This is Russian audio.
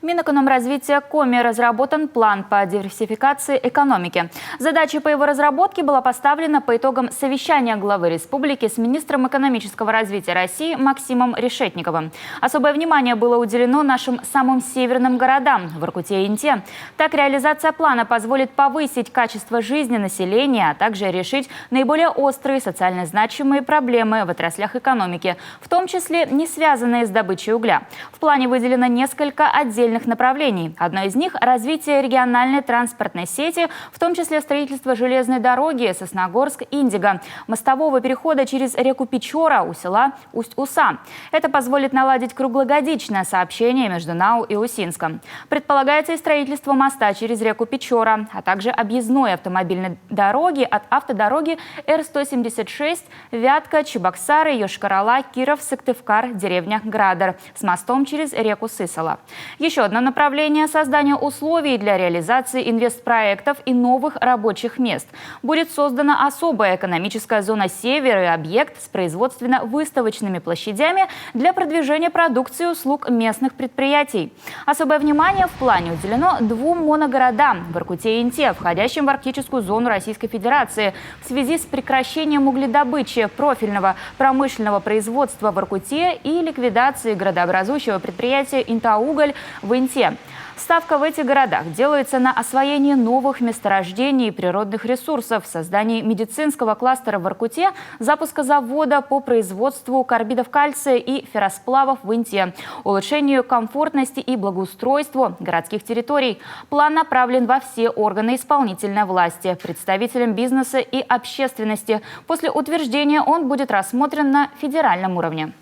Минэкономразвития Коми разработан план по диверсификации экономики. Задача по его разработке была поставлена по итогам совещания главы республики с министром экономического развития России Максимом Решетниковым. Особое внимание было уделено нашим самым северным городам – Воркуте и Инте. Так, реализация плана позволит повысить качество жизни населения, а также решить наиболее острые социально значимые проблемы в отраслях экономики, в том числе не связанные с добычей угля. В плане выделено несколько отдельных направлений. Одно из них – развитие региональной транспортной сети, в том числе строительство железной дороги Сосногорск-Индиго, мостового перехода через реку Печора у села Усть-Уса. Это позволит наладить круглогодичное сообщение между НАУ и Усинском. Предполагается и строительство моста через реку Печора, а также объездной автомобильной дороги от автодороги Р-176 Вятка-Чебоксары, Йошкар-Ола, Киров, Сыктывкар, деревня Градар с мостом через реку Сысола. Еще одно направление – создание условий для реализации инвестпроектов и новых рабочих мест. Будет создана особая экономическая зона «Север» и объект с производственно-выставочными площадями для продвижения продукции и услуг местных предприятий. Особое внимание в плане уделено двум моногородам – Воркуте и Инте, входящим в арктическую зону Российской Федерации, в связи с прекращением угледобычи профильного промышленного производства в Воркуте и ликвидацией градообразующего предприятия «Интауголь» в Инте. Ставка в этих городах делается на освоение новых месторождений и природных ресурсов, создании медицинского кластера в Воркуте, запуска завода по производству карбидов кальция и ферросплавов в Инте, улучшению комфортности и благоустройству городских территорий. План направлен во все органы исполнительной власти, представителям бизнеса и общественности. После утверждения он будет рассмотрен на федеральном уровне.